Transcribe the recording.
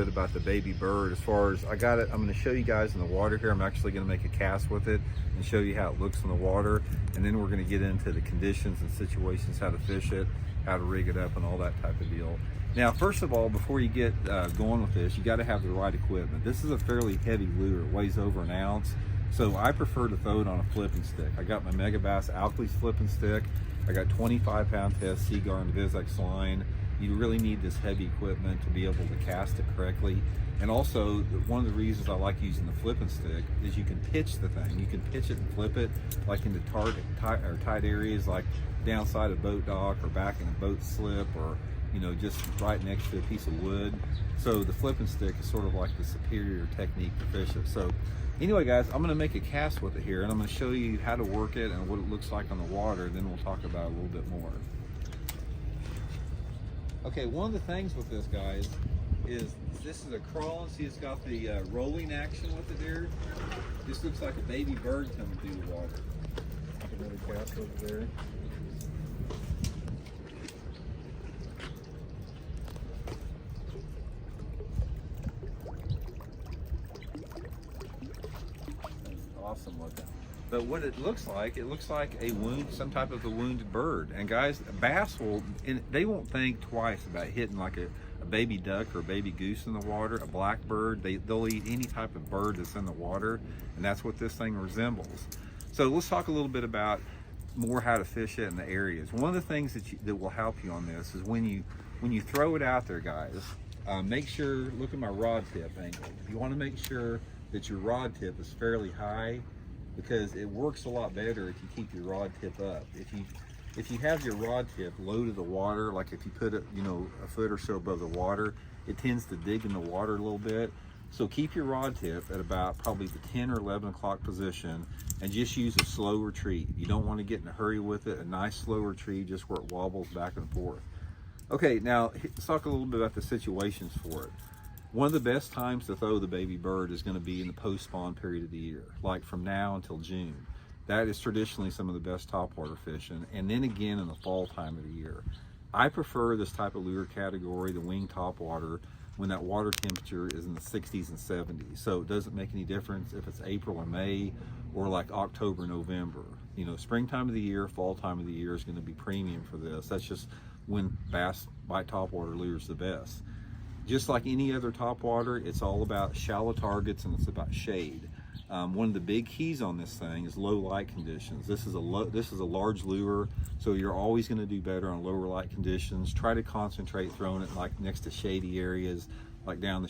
About the baby bird. As far as I got it, I'm going to show you guys in the water here. I'm actually going to make a cast with it and show you how it looks in the water, and then we're going to get into the conditions and situations, how to fish it, how to rig it up, and all that type of deal. Now, first of all, before you get going with this, you got to have the right equipment. This is a fairly heavy lure. It weighs over an ounce, so I prefer to throw it on a flipping stick. I got my Megabass Alkalies flipping stick. I got 25-pound test Seaguar and Vizex line. You really need this heavy equipment to be able to cast it correctly. And also, one of the reasons I like using the flipping stick is you can pitch the thing. You can pitch it and flip it like into tight areas, like downside of boat dock or back in a boat slip, or just right next to a piece of wood. So the flipping stick is sort of like the superior technique to fish it. So anyway, guys, I'm gonna make a cast with it here, and I'm gonna show you how to work it and what it looks like on the water, and then we'll talk about it a little bit more. Okay, one of the things with this, guys, is this is a crawl. See, it's got the rolling action with it there. This looks like a baby bird coming through the water. Another cast over there. Awesome looking. But what it looks like a wound, some type of a wounded bird. And guys, bass they won't think twice about hitting like a baby duck or a baby goose in the water, a blackbird. They'll eat any type of bird that's in the water, and that's what this thing resembles. So let's talk a little bit about more how to fish it in the areas. One of the things that will help you on this is when you throw it out there, guys, make sure, look at my rod tip angle. You want to make sure that your rod tip is fairly high, because it works a lot better if you keep your rod tip up. If you have your rod tip low to the water, like if you put it a foot or so above the water, it tends to dig in the water a little bit. So keep your rod tip at about probably the 10 or 11 o'clock position, and just use a slow retrieve. You don't want to get in a hurry with it. A nice slow retrieve, just where it wobbles back and forth. Okay, now let's talk a little bit about the situations for it. One of the best times to throw the baby bird is going to be in the post-spawn period of the year, like from now until June. That is traditionally some of the best topwater fishing, and then again in the fall time of the year. I prefer this type of lure category, the wing topwater, when that water temperature is in the 60s and 70s. So it doesn't make any difference if it's April or May, or like October, November. Springtime of the year, fall time of the year is going to be premium for this. That's just when bass bite topwater lure is the best. Just like any other topwater, it's all about shallow targets and it's about shade. One of the big keys on this thing is low light conditions. This is a large lure, so you're always going to do better on lower light conditions. Try to concentrate throwing it like next to shady areas, like down the